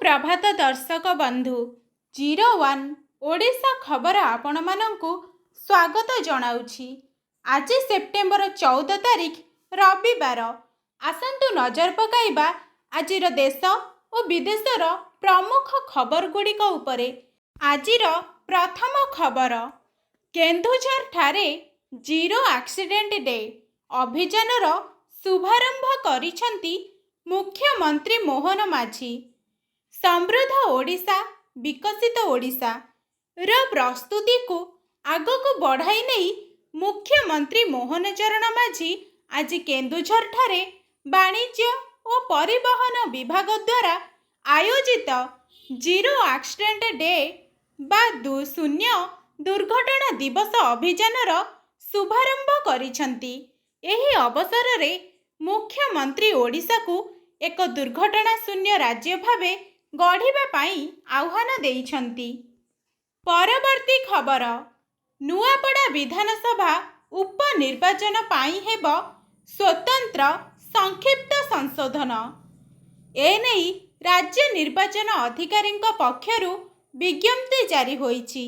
सुप्रभात दर्शक बंधु 01 ओडिशा खबर आपण मानंकु स्वागत जनाउछि। आज सेप्टेम्बर 14 तारिख रविवार। आसंतु नजर पकाइबा आजिर देश और विदेशर प्रमुख खबर गुड़िक उपरे। आजिर प्रथम खबर, केन्दुझर ठारे जीरो एक्सीडेंट डे अभियानर शुभारंभ करिसेंती मुख्यमंत्री मोहन माझी। समृद्ध ओडिशा विकसित ओडिशा र प्रस्तुति को आगक बढ़ाई नहीं मुख्यमंत्री मोहन चरण माझी आज केन्दुझर ठारे वाणिज्य और परिवहन विभाग द्वारा आयोजित जीरो एक्सीडेंट डे बा शून्य दुर्घटना दिवस अभियानर शुभारंभ करिसेंती। एही अवसर रे मुख्यमंत्री ओडिशा को एक दुर्घटना शून्य राज्य भावे गढ़िबा पाई आह्वान देइछंती। परवर्ती खबर, नुआपड़ा विधानसभा उपनिर्वाचन पाई हेब स्वतंत्र संक्षिप्त संशोधन। एनेई राज्य निर्वाचन अधिकारी पक्षरु विज्ञप्ति जारी होईछि।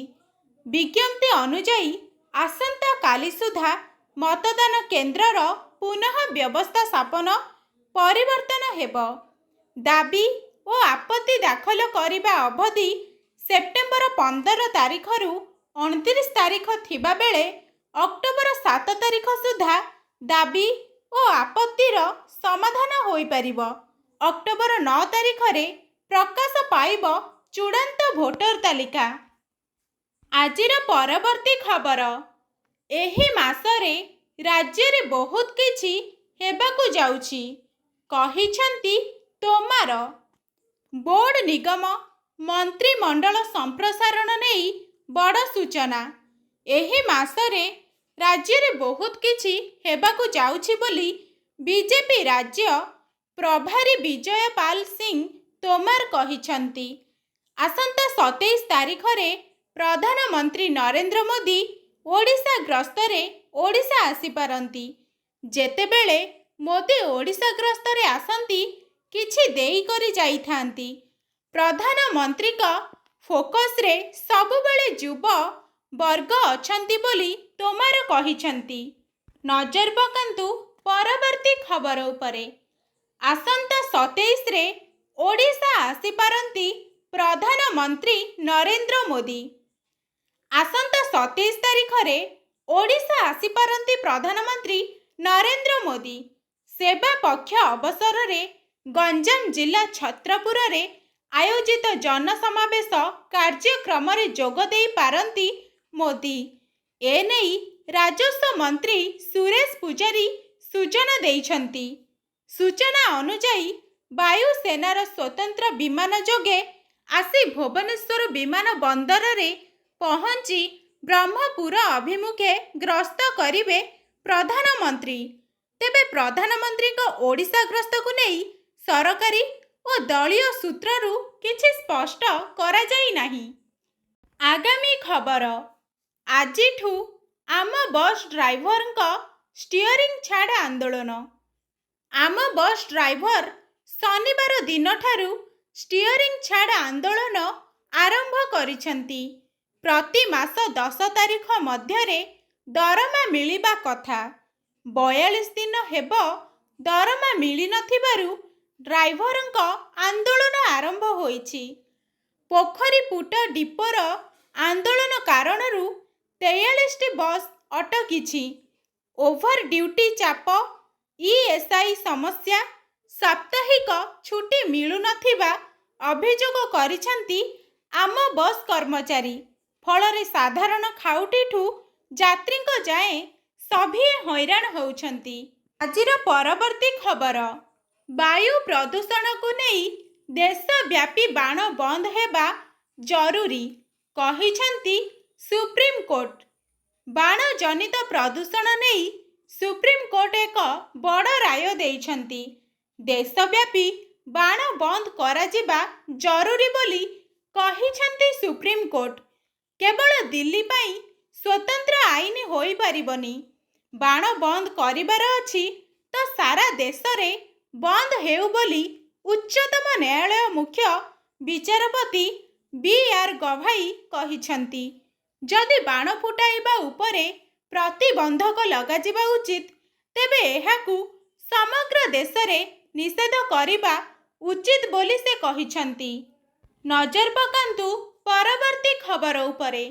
विज्ञप्ति अनुजाई आसंता काली सुधा मतदान केन्द्रर पुनः व्यवस्था स्थापन परिवर्तन हेब। दाबी और आपत्ति दाखल करिबा अवधि सेप्टेम्बर 15 तारिख रु 29 तारिख थिबा बेले अक्टोबर 7 तारिख सुधा दाबी और आपत्तिर समाधान होई परिबो। अक्टोबर 9 तारिख रे प्रकाश पाइब चूड़ांत भोटर तालिका। आजिर परवर्ती खबर, एही मासरे राज्य रे बहुत किछि हेबाकु जाउछि कहिछंती तोमार। बोर्ड निगम मंत्रिमंडल संप्रसारण नहीं बड़ सूचना। एही मासरे राज्य रे बहुत किछि हेबाकु जाउछि बोली बीजेपी राज्य प्रभारी विजय पाल सिंह तोमार कहिछंती। आसंता 27 तारिख रे प्रधानमंत्री नरेंद्र मोदी ओडिशा ग्रस्तरे ओडिशा आसी पारंती। जेतेबेले मोदी ओडिशा ग्रस्तरे आसंती किछि देई करी जाइथांती। प्रधानमंत्री का फोकस रे सबुबेले युव वर्ग अछंती बोली तोमार कहिछंती। नजर पकांतु परवर्ती खबर उपरे। आसंता 27 रे ओडिशा आसी पारंती प्रधानमंत्री नरेंद्र मोदी। आसंता 27 तारिख रे ओडिशा आसी पारंती प्रधानमंत्री नरेंद्र मोदी। सेवा पक्ष अवसर रे गंजाम जिला छत्रपुर रे आयोजित जनसमावेश कार्यक्रम रे जोग देई पारंती मोदी। एनेई राजस्व मंत्री सुरेश पुजारी सूचना देइछंती। सूचना अनुजाई वायुसेनार स्वतंत्र विमान जोगे आसी भुवनेश्वर विमान बंदर रे पहुंची ब्रह्मपुर अभिमुखे ग्रस्त करिवे प्रधानमंत्री। तेबे प्रधानमंत्री को ओडिशा ग्रस्त को नहीं सरकारी और दलीय सूत्ररु किछि स्पष्ट करा जाई नाही। आगामी खबर, आजिठू आम बस ड्राइवर स्टीयरिंग छाड़ आंदोलन। आम बस ड्राइवर शनिवार दिन ठारू स्टीयरिंग छाड़ आंदोलन आरंभ करिसेंती। प्रति मास 10 तारिख मध्यरे दरमा मिलिबा कथा। 42 दिन हेब दरमा मिली नथिबारु ड्राइवर आंदोलन आरंभ होईछि। पोखरीपुट डिपोर आंदोलन कारणरू 43 बस अटकिछि। ओभर ड्यूटी चाप, ईएसआई समस्या, साप्ताहिक छुट्टी मिलु नथिबा अभियोग करिसेंती आम बस कर्मचारी। फलरे साधारण खाउटीठू यात्री जाए सभी हैरान होउछंती। आजिर परवर्ती खबर, वायु प्रदूषण को नहीं देशव्यापी बाण बंद हेबा जरूरी कहिछंती सुप्रीम कोर्ट। बाण जनित प्रदूषण नहीं सुप्रीम कोर्ट एक बड़ राय देइछंती। देशव्यापी बाण बंद करा जिबा जरूरी बोली कहिछंती सुप्रीम कोर्ट। केवल दिल्ली पाई स्वतंत्र आईन होई परिबनी। बाण बंद करिबार अछि तो सारा देश रे बंद हेउ बोली उच्चतम न्यायालय मुख्य ବିଚାରପତି ବି.ଆର୍. ଗଭାଇ କହିଛନ୍ତି, ଯଦି ବାଣ ଫୁଟାଇବା ଉପରେ ପ୍ରତିବନ୍ଧକ ଲଗାଯିବା ଉଚିତ, ତେବେ ଏହାକୁ ସମଗ୍ର ଦେଶରେ ନିଷେଧ କରିବା ଉଚିତ ବୋଲି ସେ କହିଛନ୍ତି। ନଜର ପକାନ୍ତୁ ପରବର୍ତ୍ତୀ ଖବର ଉପରେ।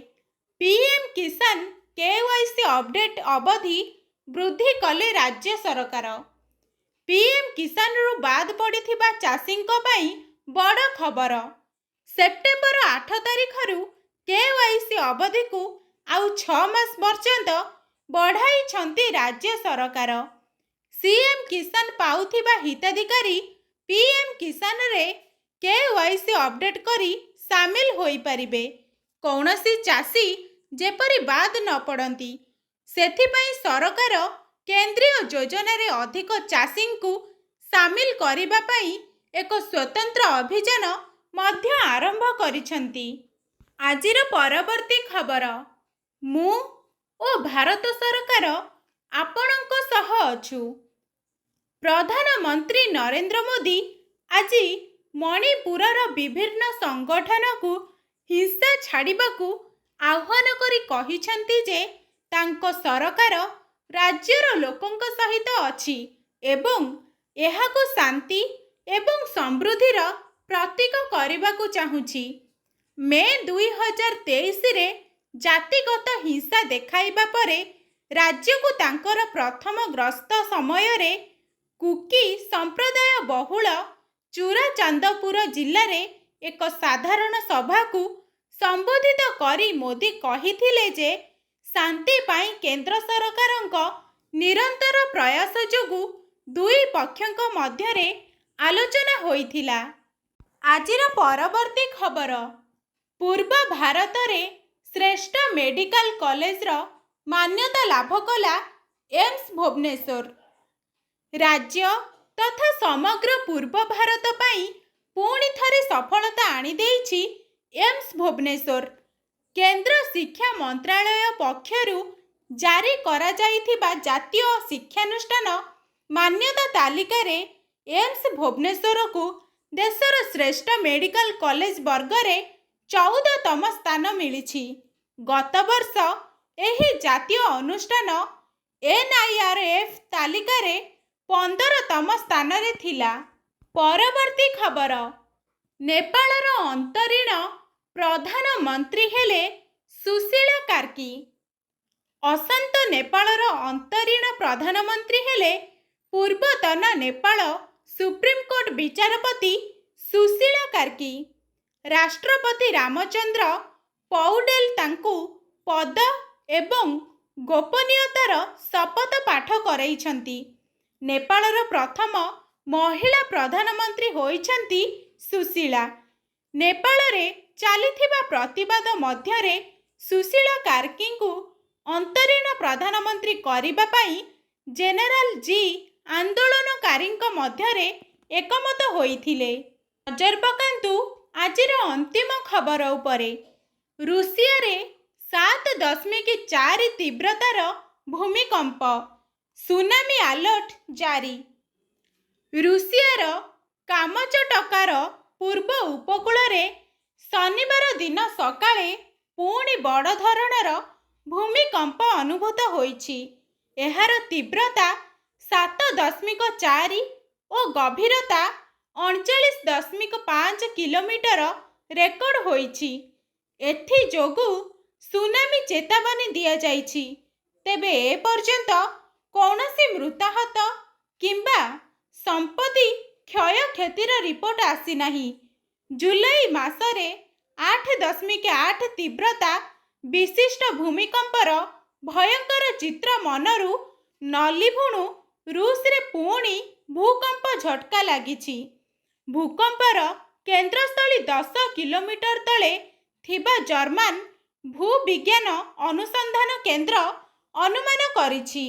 ପିଏମ୍ କିଷାନ କେୱାଇସି ଅପଡେଟ୍ ଅବଧି ବୃଦ୍ଧି କଲେ ରାଜ୍ୟ ସରକାର। ପିଏମ୍ କିଷାନରୁ ବାଦ ପଡ଼ିଥିବା ଚାଷୀଙ୍କ ପାଇଁ ବଡ଼ ଖବର। ସେପ୍ଟେମ୍ବର 8 ତାରିଖରୁ କେୱାଇସି ଅବଧିକୁ ଆଉ 6 ମାସ ପର୍ଯ୍ୟନ୍ତ ବଢ଼ାଇଛନ୍ତି ରାଜ୍ୟ ସରକାର। ସିଏମ୍ କିଷାନ ପାଉଥିବା ହିତାଧିକାରୀ ପିଏମ୍ କିଷାନରେ କେୱାଇସି ଅପଡେଟ୍ କରି ସାମିଲ ହୋଇପାରିବେ। କୌଣସି ଚାଷୀ ଯେପରି ବାଦ ନ ପଡ଼ନ୍ତି, ସେଥିପାଇଁ ସରକାର କେନ୍ଦ୍ରୀୟ ଯୋଜନାରେ ଅଧିକ ଚାଷୀଙ୍କୁ ସାମିଲ କରିବା ପାଇଁ ଏକ ସ୍ୱତନ୍ତ୍ର ଅଭିଯାନ ମଧ୍ୟ ଆରମ୍ଭ କରିଛନ୍ତି। ଆଜିର ପରବର୍ତ୍ତୀ ଖବର। ମୁଁ ଓ ଭାରତ ସରକାର ଆପଣଙ୍କ ସହ ଅଛୁ। ପ୍ରଧାନମନ୍ତ୍ରୀ ନରେନ୍ଦ୍ର ମୋଦି ଆଜି ମଣିପୁରର ବିଭିନ୍ନ ସଂଗଠନକୁ ହିଂସା ଛାଡ଼ିବାକୁ ଆହ୍ୱାନ କରି କହିଛନ୍ତି ଯେ ତାଙ୍କ ସରକାର ରାଜ୍ୟର ଲୋକଙ୍କ ସହିତ ଅଛି ଏବଂ ଏହାକୁ ଶାନ୍ତି ଏବଂ ସମୃଦ୍ଧିର ପ୍ରତୀକ କରିବାକୁ ଚାହୁଁଛି। ମେ 2023ରେ ଜାତିଗତ ହିଂସା ଦେଖାଇବା ପରେ ରାଜ୍ୟକୁ ତାଙ୍କର ପ୍ରଥମ ଗସ୍ତ ସମୟରେ କୁକି ସମ୍ପ୍ରଦାୟ ବହୁଳ ଚୁରାଚାନ୍ଦପୁର ଜିଲ୍ଲାରେ ଏକ ସାଧାରଣ ସଭାକୁ ସମ୍ବୋଧିତ କରି ମୋଦି କହିଥିଲେ ଯେ ଶାନ୍ତି ପାଇଁ କେନ୍ଦ୍ର ସରକାରଙ୍କ ନିରନ୍ତର ପ୍ରୟାସ ଯୋଗୁଁ ଦୁଇ ପକ୍ଷଙ୍କ ମଧ୍ୟରେ ଆଲୋଚନା ହୋଇଥିଲା। ଆଜିର ପରବର୍ତ୍ତୀ ଖବର। ପୂର୍ବ ଭାରତରେ ଶ୍ରେଷ୍ଠ ମେଡିକାଲ କଲେଜର ମାନ୍ୟତା ଲାଭ କଲା ଏମ୍ସ ଭୁବନେଶ୍ୱର। ରାଜ୍ୟ ତଥା ସମଗ୍ର ପୂର୍ବ ଭାରତ ପାଇଁ ପୁଣି ଥରେ ସଫଳତା ଆଣିଦେଇଛି ଏମ୍ସ ଭୁବନେଶ୍ୱର। କେନ୍ଦ୍ର ଶିକ୍ଷା ମନ୍ତ୍ରାଳୟ ପକ୍ଷରୁ ଜାରି କରାଯାଇଥିବା ଜାତୀୟ ଶିକ୍ଷାନୁଷ୍ଠାନ ମାନ୍ୟତା ତାଲିକାରେ ଏମ୍ସ ଭୁବନେଶ୍ୱରକୁ ଦେଶର ଶ୍ରେଷ୍ଠ ମେଡିକାଲ କଲେଜ ବର୍ଗରେ 14ତମ ସ୍ଥାନ ମିଳିଛି। ଗତ ବର୍ଷ ଏହି ଜାତୀୟ ଅନୁଷ୍ଠାନ NIRF ତାଲିକାରେ 15ତମ ସ୍ଥାନରେ ଥିଲା। ପରବର୍ତ୍ତୀ ଖବର। ନେପାଳର ଅନ୍ତରୀଣ ପ୍ରଧାନମନ୍ତ୍ରୀ ହେଲେ ସୁଶୀଳା କାର୍କି। ଅଶାନ୍ତ ନେପାଳର ଅନ୍ତରୀଣ ପ୍ରଧାନମନ୍ତ୍ରୀ ହେଲେ ପୂର୍ବତନ ନେପାଳ ସୁପ୍ରିମକୋର୍ଟ ବିଚାରପତି ସୁଶୀଳା କାର୍କି। ରାଷ୍ଟ୍ରପତି ରାମଚନ୍ଦ୍ର ପୌଡେଲ ତାଙ୍କୁ ପଦ ଏବଂ ଗୋପନୀୟତାର ଶପଥ ପାଠ କରାଇଛନ୍ତି। ନେପାଳର ପ୍ରଥମ ମହିଳା ପ୍ରଧାନମନ୍ତ୍ରୀ ହୋଇଛନ୍ତି ସୁଶୀଳା। ନେପାଳରେ ଚାଲିଥିବା ପ୍ରତିବାଦ ମଧ୍ୟରେ ସୁଶୀଳା କାର୍କିଙ୍କୁ ଅନ୍ତରୀଣ ପ୍ରଧାନମନ୍ତ୍ରୀ କରିବା ପାଇଁ ଜେନେରାଲ ଜି ଆନ୍ଦୋଳନକାରୀଙ୍କ ମଧ୍ୟରେ ଏକମତ ହୋଇଥିଲେ। ନଜର ପକାନ୍ତୁ ଆଜିର ଅନ୍ତିମ ଖବର ଉପରେ। ରୁଷିଆରେ 7.4 ତୀବ୍ରତାର ଭୂମିକମ୍ପ, ସୁନାମି ଆଲର୍ଟ ଜାରି। ରୁଷିଆର କାମଚଟକାର ପୂର୍ବ ଉପକୂଳରେ ଶନିବାର ଦିନ ସକାଳେ ପୁଣି ବଡ଼ ଧରଣର ଭୂମିକମ୍ପ ଅନୁଭୂତ ହୋଇଛି। ଏହାର ତୀବ୍ରତା 7.4 ଓ ଗଭୀରତା 39.5 କିଲୋମିଟର ରେକର୍ଡ ହୋଇଛି। ଏଥିଯୋଗୁଁ ସୁନାମି ଚେତାବନୀ ଦିଆଯାଇଛି। ତେବେ ଏପର୍ଯ୍ୟନ୍ତ କୌଣସି ମୃତାହତ କିମ୍ବା ସମ୍ପତ୍ତି କ୍ଷୟକ୍ଷତିର ରିପୋର୍ଟ ଆସିନାହିଁ। ଜୁଲାଇ ମାସରେ 8.8 ତୀବ୍ରତା ବିଶିଷ୍ଟ ଭୂମିକମ୍ପର ଭୟଙ୍କର ଚିତ୍ର ମନରୁ ନ ଲିଭୁଣୁ ରୁଷରେ ପୁଣି ଭୂକମ୍ପ ଝଟକା ଲାଗିଛି। ଭୂକମ୍ପର କେନ୍ଦ୍ରସ୍ଥଳୀ 10 କିଲୋମିଟର ତଳେ ଥିବା ଜର୍ମାନ ଭୂବିଜ୍ଞାନ ଅନୁସନ୍ଧାନ କେନ୍ଦ୍ର ଅନୁମାନ କରିଛି।